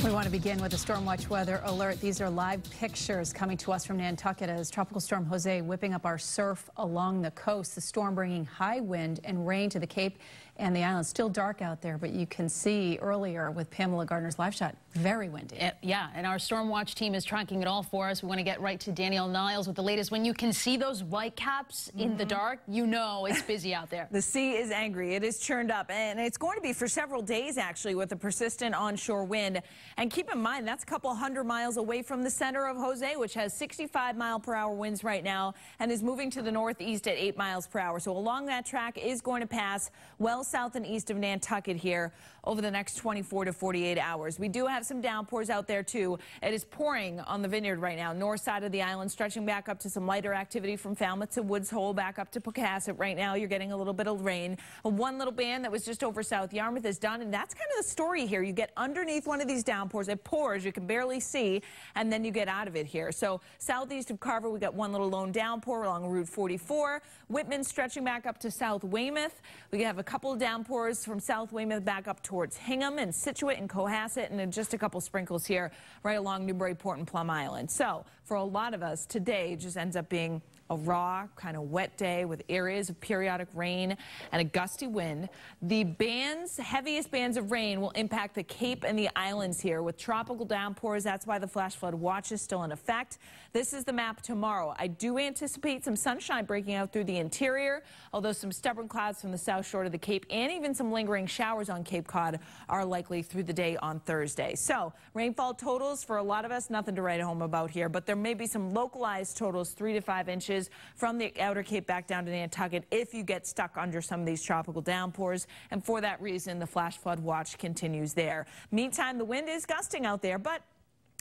We want to begin with a storm watch weather alert. These are live pictures coming to us from Nantucket as Tropical Storm Jose whipping up our surf along the coast. The storm bringing high wind and rain to the Cape and the island. Still dark out there, but you can see earlier with Pamela Gardner's live shot, very windy. Yeah, and our storm watch team is tracking it all for us. We want to get right to Danielle Niles with the latest. When you can see those white caps in the dark, you know it's busy out there. The sea is angry. It is churned up, and it's going to be for several days, actually, with a persistent onshore wind. And keep in mind, that's a couple hundred miles away from the center of Jose, which has 65-mile-per-hour winds right now and is moving to the northeast at 8 miles per hour. So along that track is going to pass well south and east of Nantucket here over the next 24 to 48 hours. We do have some downpours out there, too. It is pouring on the Vineyard right now, north side of the island, stretching back up to some lighter activity from Falmouth to Woods Hole, back up to Pocasset. Right now, you're getting a little bit of rain. One little band that was just over South Yarmouth is done, and that's kind of the story here. You get underneath one of these downpours, it pours, you can barely see, and then you get out of it here. So southeast of Carver, we got one little lone downpour along Route 44. Whitman stretching back up to South Weymouth. We have a couple of downpours from South Weymouth back up towards Hingham and Scituate and Cohasset, and then just a couple sprinkles here right along Newburyport and Plum Island. So for a lot of us, today just ends up being a raw, kind of wet day with areas of periodic rain and a gusty wind. The heaviest bands of rain will impact the Cape and the islands here with tropical downpours. That's why the flash flood watch is still in effect. This is the map tomorrow. I do anticipate some sunshine breaking out through the interior, although some stubborn clouds from the south shore to the Cape and even some lingering showers on Cape Cod are likely through the day on Thursday. So rainfall totals for a lot of us, nothing to write home about here, but there may be some localized totals, 3 to 5 inches from the outer Cape back down to Nantucket if you get stuck under some of these tropical downpours. And for that reason, the flash flood watch continues there. Meantime, the wind is gusting out there, but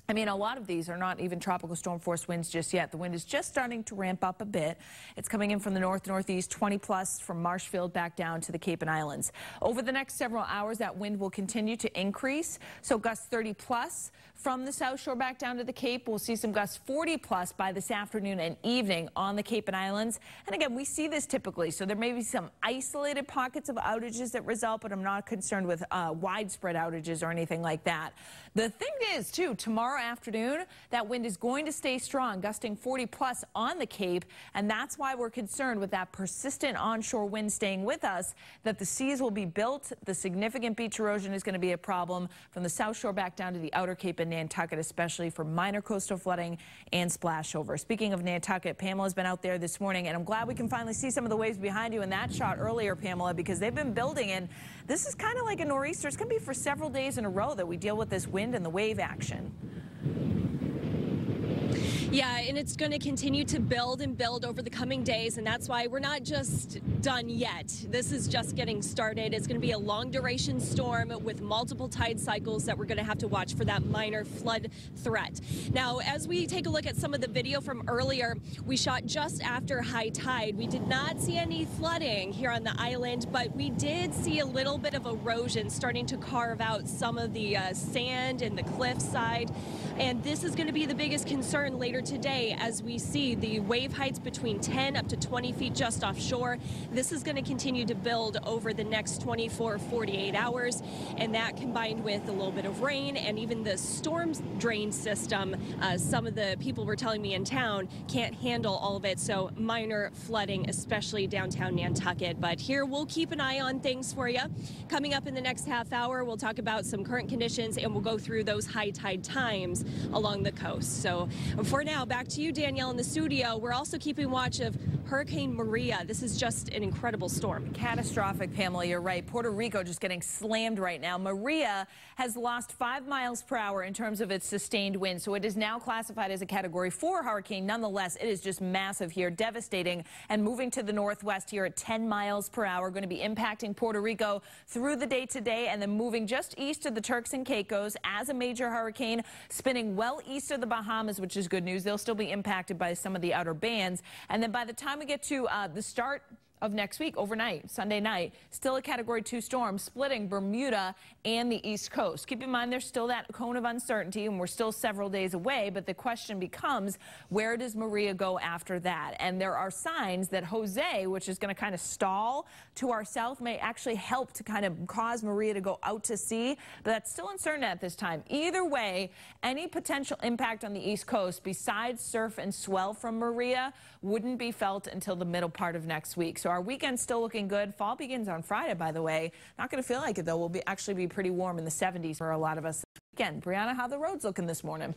I mean, a lot of these are not even tropical storm force winds just yet. The wind is just starting to ramp up a bit. It's coming in from the northeast, 20 plus from Marshfield back down to the Cape and Islands. Over the next several hours, that wind will continue to increase. So gusts 30 plus from the south shore back down to the Cape. We'll see some gusts 40 plus by this afternoon and evening on the Cape and Islands. And again, we see this typically. So there may be some isolated pockets of outages that result, but I'm not concerned with widespread outages or anything like that. The thing is, too, tomorrow afternoon, that wind is going to stay strong, gusting 40 plus on the Cape, and that's why we're concerned with that persistent onshore wind staying with us, that the seas will be built. The significant beach erosion is going to be a problem from the south shore back down to the outer Cape and Nantucket, especially for minor coastal flooding and splashover. Speaking of Nantucket, Pamela's been out there this morning, and I'm glad we can finally see some of the waves behind you in that shot earlier, Pamela, because they've been building, and this is kind of like a nor'easter. It's going to be for several days in a row that we deal with this wind and the wave action. Yeah, and it's going to continue to build and build over the coming days, and that's why we're not just done yet. This is just getting started. It's going to be a long-duration storm with multiple tide cycles that we're going to have to watch for that minor flood threat. Now, as we take a look at some of the video from earlier, we shot just after high tide. We did not see any flooding here on the island, but we did see a little bit of erosion starting to carve out some of the sand and the cliffside, and this is going to be the biggest concern later today as we see the wave heights between 10 up to 20 feet just offshore. This is going to continue to build over the next 24, 48 hours, and that combined with a little bit of rain and even the storm drain system, some of the people were telling me in town can't handle all of it, so minor flooding, especially downtown Nantucket. But here we'll keep an eye on things for you. Coming up in the next half hour, we'll talk about some current conditions and we'll go through those high tide times along the coast. So for now, back to you, Danielle, in the studio. We're also keeping watch of Hurricane Maria. This is just an incredible storm. Catastrophic, Pamela, you're right. Puerto Rico just getting slammed right now. Maria has lost 5 miles per hour in terms of its sustained wind, so it is now classified as a Category 4 hurricane. Nonetheless, it is just massive here, devastating, and moving to the northwest here at 10 miles per hour, going to be impacting Puerto Rico through the day today, and then moving just east of the Turks and Caicos as a major hurricane, spinning well east of the Bahamas, which is good news. They'll still be impacted by some of the outer bands, and then by the time we get to the start of next week, overnight, Sunday night. Still a Category 2 storm splitting Bermuda and the East Coast. Keep in mind there's still that cone of uncertainty and we're still several days away, but the question becomes, where does Maria go after that? And there are signs that Jose, which is going to kind of stall to our south, may actually help to kind of cause Maria to go out to sea, but that's still uncertain at this time. Either way, any potential impact on the East Coast besides surf and swell from Maria wouldn't be felt until the middle part of next week. So our weekend's still looking good. Fall begins on Friday, by the way. Not going to feel like it, though. We'll actually be pretty warm in the 70s for a lot of us this weekend. Brianna, how the roads looking this morning?